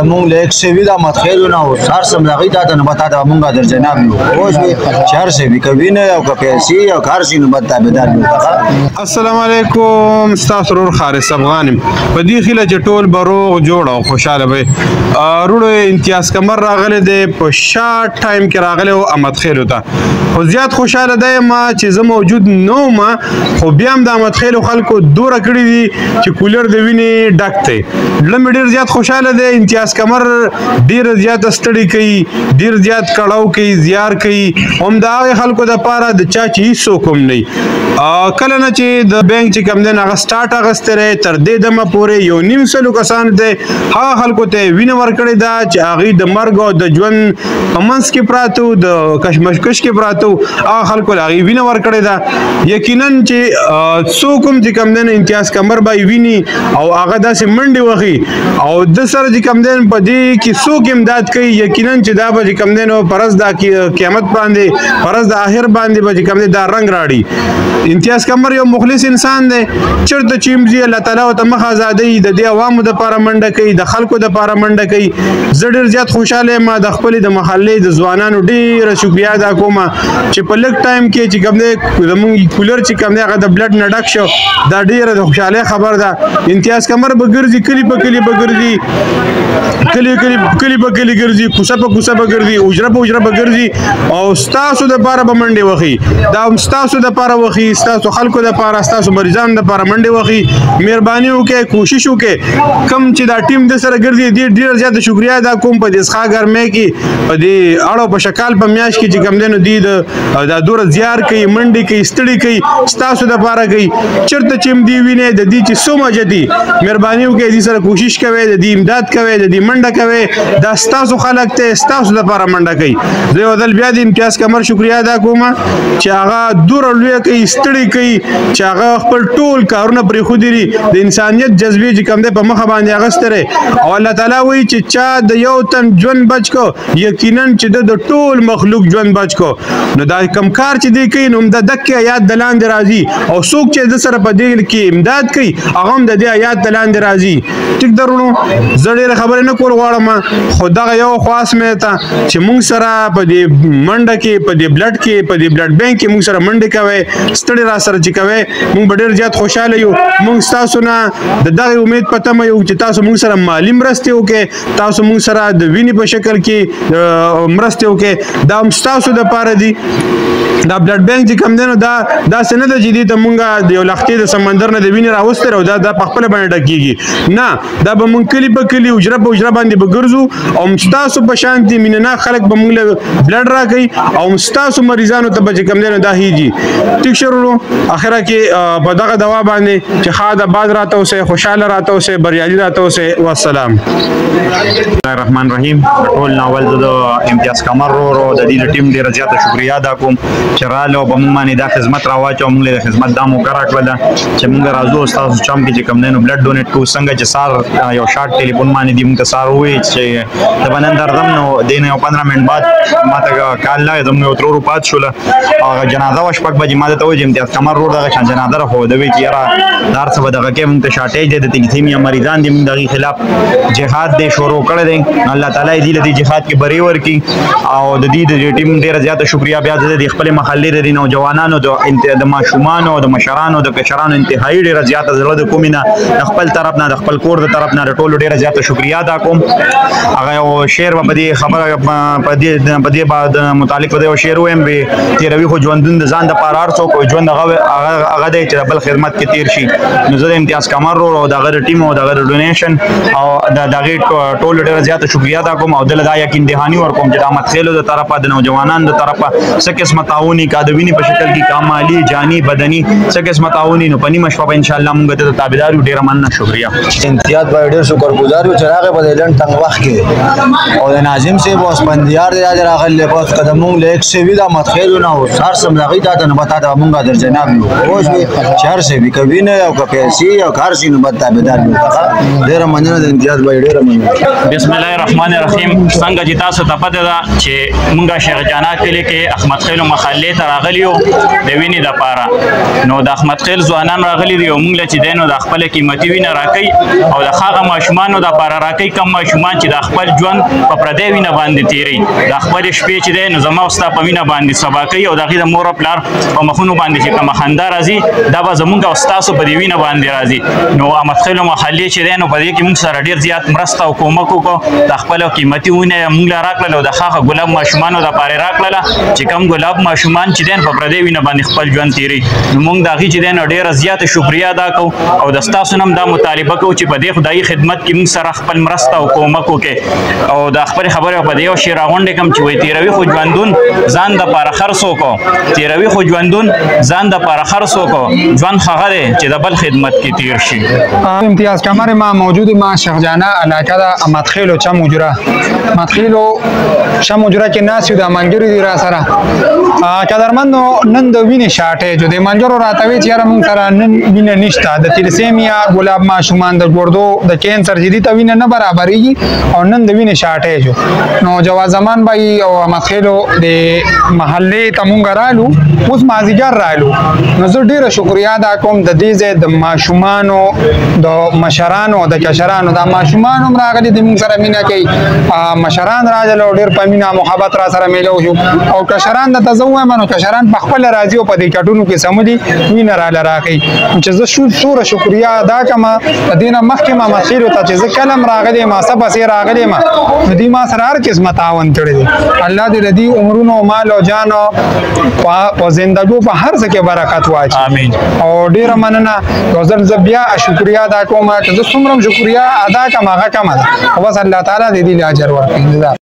مونږ له 120 د متخیلونه او هر سم دغې ته نه بتا ته مونږه در جناب یو اوس چې هر څه کوي نه او که پیسې او هر شي نو بتا بدل یو. السلام علیکم ستاسو ورور خالص افغان په دې خله چې ټول بروغ جوړ او خوشاله وي. روړو امتیاز کمر راغلی دی په شارټ ټایم کې راغلی او احمد خیلو ته خو زیات خوشاله دی ما چې زه موجود نه وم خو بیا هم د احمد خیلو خلکو دوره کړي دي چې کولر د وینې ډک دی. زړه مې ډېر زیات خوشاله دی. امتیاز کمر ډیر زیات ستړي کوي ډیر زیات کړهو کوي زیار کوي هم د هغې خلکو دپاره د چا چې هېڅوک هم نه کله نه چې د بینک چې کوم دی نو هغه سټارټ اخیستی دی تر دې دمه پورې 1.5 کسانو ته هغه خلکو ته یې وینه ورکړې ده چې هغوی د مرګ او د ژوند په منځ کې پراته وو د کشمکش کې پراته وو هغه خلکو له هغوی وینه ورکړې ده. یقینا چې څوک هم چې کوم دی نو امتیاز کمر به یې ویني او هغه داسې منډې وهي او د سره چې کوم دی په دې کې څوک امداد کوي یقینا چې دا به چې کوم دی نو پرز د قیامت باندې پرز د آخر باندې به چې کوم دی دا رنګ راړي. امتیاز کمر یو مخلص انسان دی چېرته چې هم ځي الله تعالی ورته مخ ازادوي د دې عوامو دپاره منډه کوي د خلکو دپاره منډه کوي. زه ډېر زیات خوشحاله یم د خپلې د محلې د ځوانانو ډېره شکریا ادا کوم چې په لږ ټایم کې چې کوم دی زموږ کولر چې کوم دی هغه د بلډ نه ډک شو دا ډېره د خوشحالۍ خبر ده. امتیاز کمر به ګرځي کلي په کلي به ګرځي کلی په کلی ګرځي کوڅه په کوڅه به ګرځي اوجره په اوجره به ګرځي او ستاسو دپاره به منډې وهي دا هم ستاسو دپاره وهي ستاسو خلکو دپاره ستاسو مریضانو دپاره منډې وهي. مهرباني وکړئ کوشش وکړئ کوم چې دا ټیم د سره ګرځي دې ډېره زیاته شکریا ادا کوم په دې څښا ګرمۍ کې په دې اړو په شکال په میاشت کې چې کوم دی نو دوی دا دوره زیار کوي منډې کوي ستړي کوي ستاسو دپاره کوي چېرته چې هم دې وینئ د دې چې څومره جدي مهرباني وکړئ دې سره کوشش کوئ د دې امداد کوئ د دې منډه کوي دا ستاسو خلک ته ستاسو لپاره منډه کوي. زه یو ځل بیا د امتیاز کمر شکریا ادا کوم چې هغه دوره لویه کوي ستړي کوي چې هغه خپل ټول کارونه پرېښودي دي د انسانیت جذبې چې کوم دی په مخه باندې اخیستی او الله تعالی وایي چې چا د یو تن ژوند بچ کو یقینا چې د ټول مخلوق ژوند بچ کو نو دا کم کار چې دی کوي نو د دقې آیات د لاندې راځي او څوک چې د سره په دې کې امداد کوي هغه هم د دې آیات د لاندې راځي. ټیک ده وروڼو زه ډېرې خبرې نه کول غواړم خو دغه یو خواست مې ته چې موږ سره په دې منډه کې په دې بلډ کې په دې بلډ بینک کې موږ سره منډې کوئ ستړي را سره چې کوئ موږ به ډېر زیات خوشحاله یو. موږ ستاسو نه د دغې امید په تمه یو چې تاسو موږ سره مالي مرستې وکړئ تاسو موږ سره د وینې په شکل کې مرستې وکړئ دا هم ستاسو دپاره دي. دا بلډ بینک چې کوم دی نو دا داسې نه ده چې دې ته مونږ د یو لښتې د سمندر نه د وینې راوستې او دا په خپله باندې ډکېږي نه دا به مونږ کلي په کلي اوجره په اوجره باندې به ګرځو او ستاسو په شانتې مینهناک خلک به مونږ له بلډ راکوي او ستاسو مریضانو ته به چې کوم دی نو دا هیږي. ټیک شه وروڼو اخره کې په دغه دوا باندې چې ښاد آباد راته اوسئ خوشحاله راته اوسئ بریالي راته اوسئ والسلام. الرحمن الرحیم ټول ناول زه د امتیاز کمر ورو د دې ټیم ډېره زیاته شکریا ادا کوم چې راله او په موږ باندې دا خدمت راواچو موږ له خدمت دا موقع راکړله چې موږ راځو ستاسو چم کې چې کوم دی نو بلډ ډونیټ کوو څنګه چې سار یو شارټ ټلیفون باندې دې موږ ته سار ووایي چې د به نن درځم نو دې نه یو 15 منټ بعد ما ته کال راغی زموږ یو ترور وفات شوله هغه جنازه وه 6 بجې ما ته ووایي چې امتیاز کمر روډ دغه شان جنازه راښودوي چې یاره دا هر څه به دغه کې موږ ته شارټېج دی د تلیثیمیا مریضان دي موږ د هغې خلاف جهاد دی شروع کړی دی الله تعالی دې له دې جهاد کې بری ورکړي او د دې د ټیم ډېره زیاته شکریا بیا د خپلې محلې د نوجوانانو د ماشومانو د مشرانو د کشرانو انتهایی ډېره زیاته زړه د کومې نه د خپل طرف نه د خپل کور د طرف نه د ټولو ډېره زیاته شکریا ادا کوم. هغه یو شعر به په دې خبره په دې بعد متعلق په دې یو شعر ویم به تېروي خو ژوندون د ځان دپاره هر څوک ژوند هغه دی چې د بل خدمت کې تېر شي نو زه د امتیاز کمر ورور او د هغه د ټیم او د هغه د ډونیشن او د هغې ټولو ډېره زیاته شکریا ادا کوم او دله دا یقین دهاني ورکوم چې د احمد خیلو د طرفه د نوجوانانو د طرفه څه قسمه تعاوني کا د وینې په شکل کې کا مالي جاني بدني څه قسمه تعاوني نو په نیمه شپه به انشاءالله موږ ته د تابعدار یو ډېره مننه شکریا. امتیاز باید ډېر شکرګزار یو چې راغی په دې لنډ تنګ وخت کې او د ناظم صاحب اوس بندیار دی راغلی دی بس که د مونږ له 120 د متخیلونه او هر څه دغې ته نه بتا ته مونږه در جناب یو اوس چې هر څه وي که وینه او که پیسې او که هر شي نو بد تابعدار یو ډېره مننه د امتیاز باید ډېره مننه. بسم الله الرحمن الرحیم څنګه چې تاسو ته پته ده چې مونږ شیخ جانات کلي کې احمد خیلو محلې ته راغلي یو د وینې دپاره نو د احمد خیل ځوانان راغلي دي او مونږ له چې دی نو د خپله قیمتي وینه راکوي او د هغه ماشومانو دپاره راکوي کم ماشومان چې د خپل ژوند په پردی وینه باندې تیری د خپل شپې چې دی نو زما او ستا په وینه باندې سبا کوي او د هغې د مور او پلار په مخونو باندې چې کومه خندا راځي دا به زمونږ او ستاسو په دې وینه باندې راځي نو احمد خیلو محلې چې دی نو په دې کې موږ سره ډېر زیات مرسته او کومک وکړو د خپله قیمتي ونه یې موږ له راکړله او د ښاخه ګلاب ماشومانو دپاره یې راکړله چې کوم ګلاب ماشومان چې دی په پردۍ وینه باندې خپل ژوند تیری نو موږ د هغې چې دی نو ډېره زیاته شکریه ادا کوو او د ستاسو نه هم دا مطالبه کوو چې په دې خدایي خدمت کې موږ سره خپل مرسته او کومک وکړي او د خپلې خبرې په دې یو شی راغونډې کړم چې وایي تېروي خو ژوندون ځان دپاره خرڅ وکړو تېروي خو ژوندون ځان دپاره خرڅ وکړو ژوند هغه دی چې د بل خدمت کې تیر شي. امتیاز کمر ما موجود ما شیخ جانا علاقه دا احمد خیلو چا مجرا احمد خیلو چا مجرا کې ناس یو د منجری دی را سره قدرمنو نن د وینې شاټه جو د منجرو راتوي چې یاره مونږ سره نن وینه نشته د تلسیمیا ګلاب ماشومان د ګردو د کینسر جدي ته وینه نه برابرېږي او نن د وینې شاټه جو نو جواز زمان بای او احمد خیلو د محلې ته مونږ رالو اوس مازیګر رالو نو زه ډیره شکریا ادا کوم د دې ځای د ماشومانو د مشرانو د کشرانو د ماشومانو راغلي د موږ سره مینه کوي مشران راځل او ډیر په مینه محبت را سره میلو شو او کشران د تزوه منو کشران په خپل راځي او په دې کټونو کې سمدي وینه را لراکي چې زه سوره شکریا ادا کوم د دینه مخکې ما مخیرو ته چې زه کلم راغلی ما سبا سي راغلی ما دې ما سره هر قسمت تعاون کړی دی الله دې دې عمرونو مال او جان او زندګو په هر څه کې برکت واچي امين او ډیر مننه روزل زبیا شکریا ادا کوم چې زه څومره شکریا ادا کوم هغه کم ده او بس الله تعالی دې اجر ورکړي.